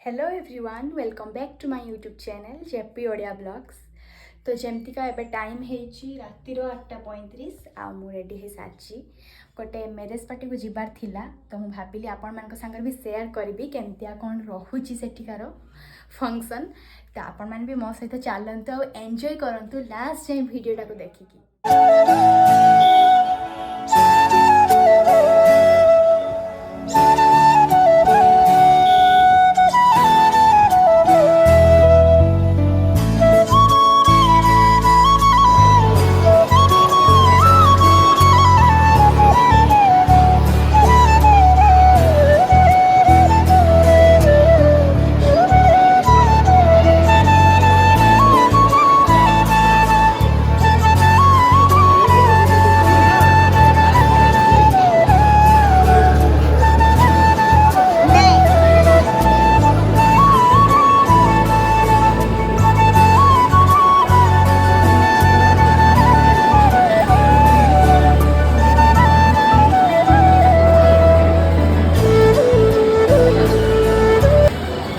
Hello everyone welcome back to my YouTube channel JP Odia blogs. तो जमतीका एबे time है रातिर 8:35 आ मु रेडी हो सारी गोटे मैरेज पार्टी को जीवार थिला। तो मुझे भाविली आपण मान संगे भी शेयर करी केमतिया कौन रोचे सेठिकार फंक्शन। तो आपण मैंने भी मो सहित चलतु आ एंजॉय करंतु लास्ट जाए वीडियोटा को देखिकी।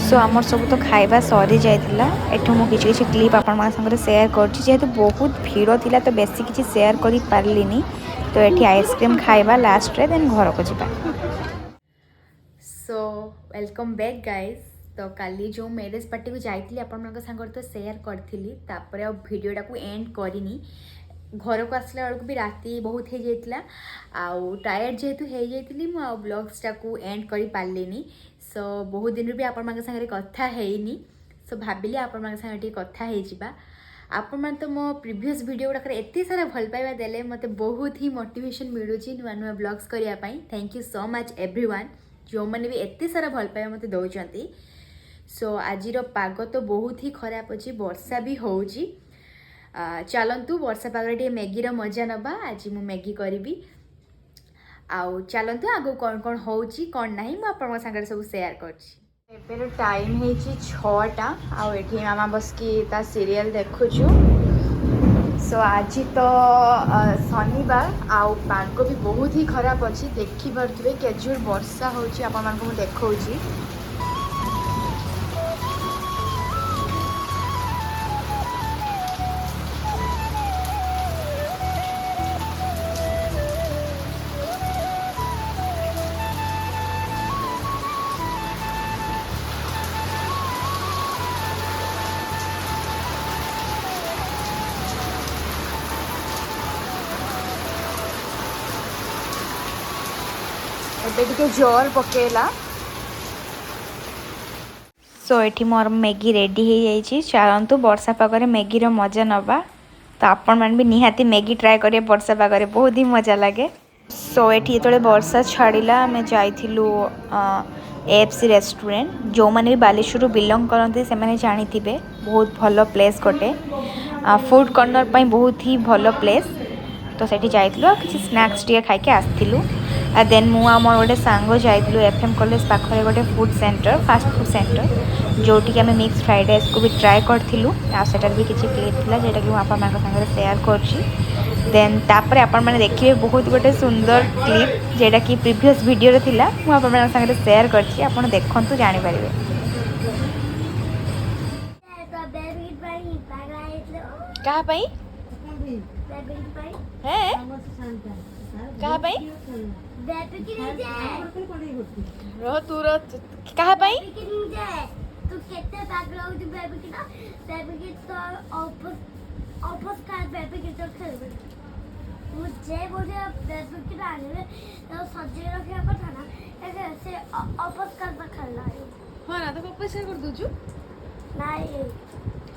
सो आमर सब तो खाइबा सरी जाइतिला एठो मु किछि किछि क्लिप आपन मान संगे शेयर करछि जेहेतु बहुत भीड़ थिला तो बेसी किछि शेयर करि पारलिनी। तो एठी आइसक्रीम खाइबा लास्ट रे देन घर को जिबा। So welcome back guys. तो काली जो मैरेज पार्टी को जाइतिली आपन मान संगे तो शेयर करथिली तापर आ वीडियोटा को एंड करिनी। घर को आसला बेलू भी राति बहुत हो जाता आउ टायर्ड जेहेतु हो जाती मु ब्लॉग्सटा को एंड कर पार्लिनी। सो बहुत दिन भी आपण सागर कथा हैनी। सो भाविली आपण सागर कथा हो आपण मैंने तो मो प्रीवियस वीडियो गुड़ाक एत सारा भल पाइबा देले मते बहुत ही मोटिवेशन मिलूँ नुआ नुआ ब्लॉग्स करने। Thank you so much everyone जो मैंने भी एत सारा भल पाइबा मते दौरान। सो आज पाग तो बहुत ही खराब अच्छी वर्षा भी होउची। चलतु वर्षा पागे मैगीर मजा नवा। आज मु मैगी करी आउ चलतु आगो कौन कौन होची कौन नहीं मुझे सागर सब शेयर कर। टाइम है 6टा आउ मामा बसकी ता सीरियल देखुचु। सो आज तो शनिवार आउ पाग भी बहुत ही खराब अच्छी देखी पारे केजोर वर्षा होची आपण मानकु मु देखौची। एबे जोर पकेला। सो एठी मोर मैगी रेडी हो जाइए। चलतु वर्षा पागरे मैगीर मजा नवा। तो आपण मैंने भी निहाती मैगी ट्राए करें वर्षा पागरे बहुत ही मजा लगे। सो एठी जो वर्षा छाड़ा आम जाइलु एफसी रेस्टोरेंट। जो मैंने भी बालेश्वर बिलंग करते से मैंने जानी बहुत भल प्लेस गोटे फूड कॉर्नर पर बहुत ही भल प्लेस। तो सेठी जाइलु किसी स्नैक्स टे खाइके आसलु। देन मु मोर गोटे सांग जाइलु एफएम कॉलेज पाखरे गोटे food centre fast food centre जोटि आम मिक्स फ्राइड राइस को भी ट्राए करूँ। आटा भी किसी क्लिप था जोटा कि मुझे शेयर कर। देन तापर आपण मैंने देखिए बहुत गोटे सुंदर क्लिप जेटा कि प्रीवियस वीडियो थिला मुझे सागर शेयर कर देखु जानीपर। कहाँ कहाँ रह तू कहाँ तू केते पागल हो तू बेबी की ना बेबी की तो ऑफिस का बेबी की तो खेल मुझे बोले बेबी की आने तो सजे रखे पता ना ऐसे ऑफिस का खेलना है। हां ना तो पैसा कर दूजु नहीं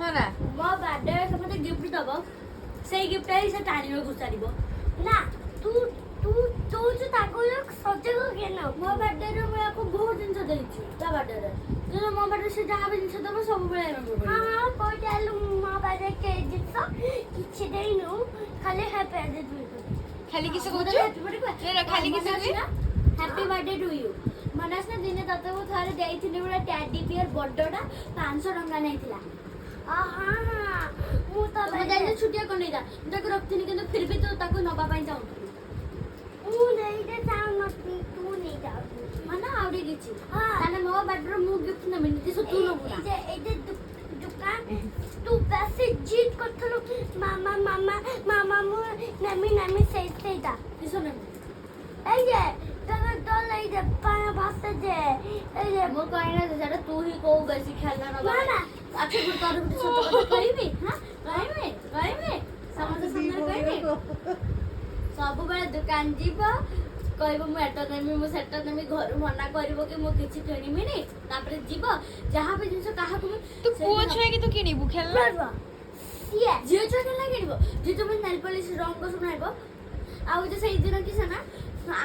हां ना मो बर्थडे से मते गिफ्ट दबो सेही गिफ्ट है से टाणी में घुसारिबो ना तू तू तू जो ताको सजे को के ना मो बर्थडे रे मैं आपको बहुत दिन से देछि ता बर्थडे रे जो मो बर्थडे से जहां भी दिन से दबो सब बेले remember हां को चालू मो बर्थडे के जिसो किछि देइनु खाली हैप्पी बर्थडे खाली किसे कहू रे खाली किसे हैप्पी बर्थडे टू यू मनस ने दिने तते वो थारे देइथिनी बडा टेडी बियर बड्डोडा 500 टंका नैथिला हां मु तो बजाइले छुटिया को नहीं जा ताको रखथिनी किंतु फिर भी तो ताको नबा पई जाऊ तू नहीं दे जाऊ मत तू नहीं जाऊ माना आवडी किछि ताने मो ମୋ ବାର୍ଥଡେ ମୁଁ ଗିଫ୍ଟ ନେବିନି କିସ ତୁ ନବୁ ନା ଏଇଟା दुकान तू वैसे जीत करथलो मामा मामा मामा मु नमी सही सहीदा किसो नमी ए जे तने तो लई दे पाया भाषा जे ए जे मो कहना जेटा तू ही को बेसी खेलना न ना आखे गुड कर बिट सत कथा कहबी हां कहबी समझ सामने कहबी सब बेले दुकान जीवा कहब मु एटा नेमी मु सेटा नेमी घर मना करबो कि मु किछि किनिमिनी तापरे जीव जहां पे जिंस काहा को तू पुओ छुए कि तू किनिबु खेलना ये जियो छुआ खेलना किनिबो जे तुम नेल पॉलिश रंग को सुनाइबो आ जे सेई दिन कि सना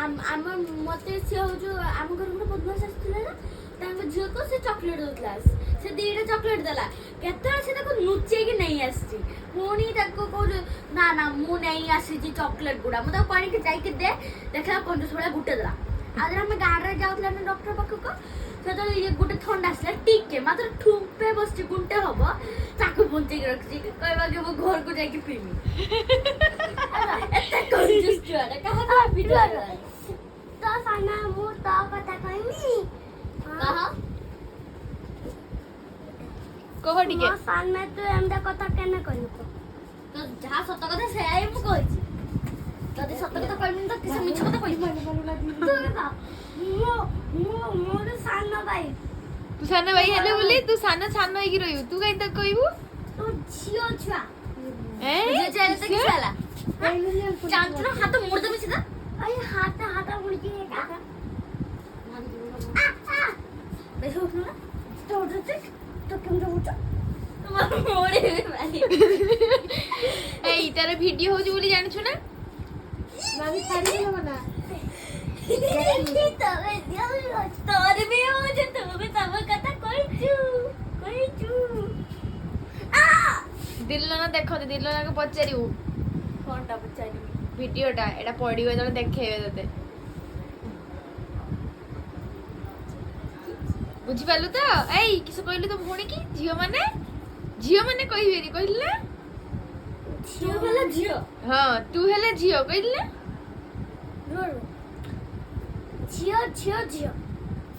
आम मते से हो जो आम घर में बदमाश आछथिला ना तांको झियो को से चॉकलेट दोतला से दीटा चॉकलेट देला केतरा से ताको नुचे कि नहीं आसी पुणी ताको को ना ना मु नहीं आसी जी चॉकलेट गुडा मु ताको पानी के जाई के दे देखला कंजूस वाला गुटे देला आदर हम गाड़ रे जाउतला ना डॉक्टर पाखो को से तो ये गुटे ठंडा आसला टिके मात्र ठुपे बसची गुंटे हबो ताको पुंचे के रखची कहबा के मु घर को जाई के पीमी एते कंजूस छुआडा कहा का पिटला तो साना मु तो कथा कहमी कहा कह टिके मो सान में तू एमदा कथा केना कहू तो जहा सत कथा से आई मु कहची तते सत कथा कहमी तो किसे मिछ कथा कहली तू कथा मोर सान भाई तू साना भाई हेले बोली तू साना साना होई कि रहू तू काई तक कहबू तू झियो छुआ ए जे चले तो किसाला चांचना हाथ मोड़ दे सीधा अरे हाथ मुड़ के काका देखो ना तो केम जाउछ तुम्हारे मोड़े वाली ए इतार वीडियो हो बोली जान छु ना मामी सारी हो ना तोरे भी हो जे तू भी सब कथा कहचू आ दिल्लो ना देखो दिल्लो ना को पचारिबू कोनटा पचारी वीडियोटा एटा पडिबे तो देखेबे तते बुझी पालु तो एई किस कहलु तो भोणी की झियो माने कहिबेनी कहली ना झियो वाला झियो हां तू हेले झियो कहली ना झियो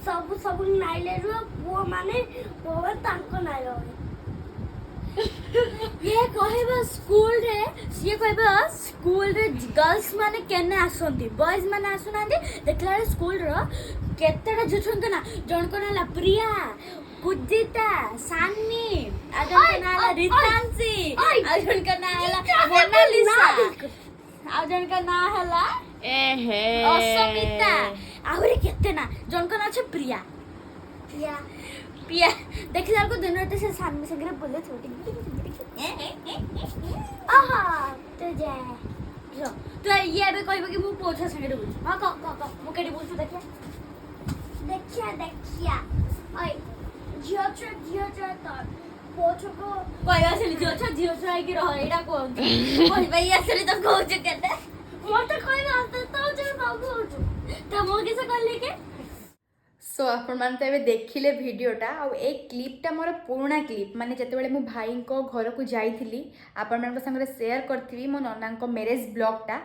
सब नाइले रो वो माने वो तांको नाइलो ये कहबा स्कूल रे गर्ल्स माने केने आसंती बॉयज माने आसुनांती देखला रे स्कूल रो केतेटा जुछंत ना जण को नाला प्रिया पूजिता सान्नी आजन का नाला रितांसी आजन का नाला मोनालिसा आजन का ना हला एहे असमिता आहुरी केते ना जण को ना छ प्रिया देखला को दिन रात से सामने से बोले छोटी आहा तो जा जो तो ये बे कहबो कि मु पोछा संगे बोल हां क मु केडी बोलछु देखिया ओय जियो तो पोछो को कहबा से जियो की रह एडा को कहबा ये असली तो कहू केते मते कहबा तो जो कहू तो मो किसे कहले के सो आपण मान तो देखिले वीडियोटा आ एक क्लिपटा मोर पुराना क्लिप माने जते मो भाई को घर को जाइथिली आपण मान संगे शेयर करथिबी मो नन्ना को मैरिज ब्लॉगटा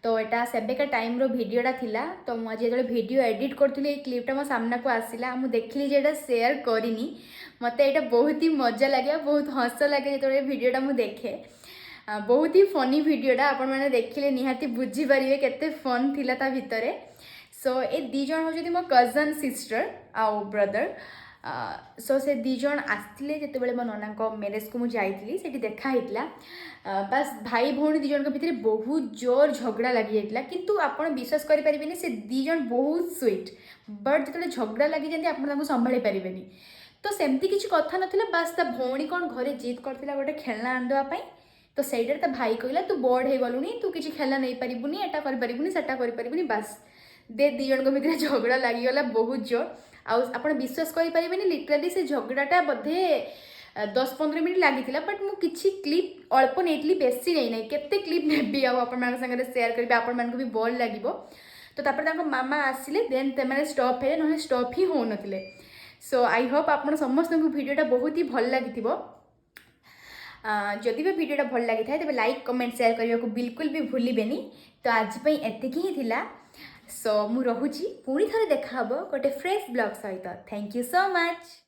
तो एटा सेबेका टाइम रो वीडियोटा थिला तो मु आज जे वीडियो एडिट करथिली ए क्लिपटा मो सामना को आसिला मु देखिली जे एटा शेयर करिनी मते एटा बहुत ही मजा लागे बहुत हंस लागे जते वीडियोटा मु देखे बहुत ही फनी वीडियोटा आपण माने देखिले निहाती बुझी परिबे केते फन थिला ता भितरे सो ए दी जन होजती मो कजन सिस्टर आउ ब्रदर सो से दी जन आसथिले जते बेले मो नन्ना को मैरिज को मु जाइथिली सेठी देखा हितला बस भाई भौणी दी जन को भितरे बहुत जोर झगड़ा लागि जाइतला किंतु आपण विश्वास करि परिबेनी से दी जन बहुत स्वीट बट जते झगड़ा लागि जंती आपण ताको संभाळी परिबेनी तो सेमती किछि कथा नथिला बस ता भौणी कोन घरे जिद करथिला गोटे खेलना आंदवा पई तो सेइडर ता भाई कहला तू बड़ हे गलुनी तू किछि खेलना नै परिबुनी एटा करि परिबुनी सेटा करि परिबुनी बस दे दी जन को भितर झगड़ा लगिगला बहुत जोर आप विश्वास करें लिटराली से झगड़ाटा बोधे 10-15 मिनट लगी बट मु किछि क्लिप अल्प नहीं बेसी नहीं केते क्लिप नेबी आपण संगे शेयर करी आपण मान को भी भल लागिबो तो तापर ताको मामा आसिले देन ते माने स्टॉप हे न स्टॉप ही हो नथिले सो आई होप आपण समस्त को वीडियोटा बहुत ही भल लागिथिबो जदि भी वीडियोटा भल लगी था तेज लाइक कमेंट शेयर करने को बिल्कुल भी भूलिबेनी तो आज एतिक ही थिला सो मु रहुची पुणी थरे देखा हबो गोटे फ्रेश ब्लॉग सहित थैंक यू सो मच।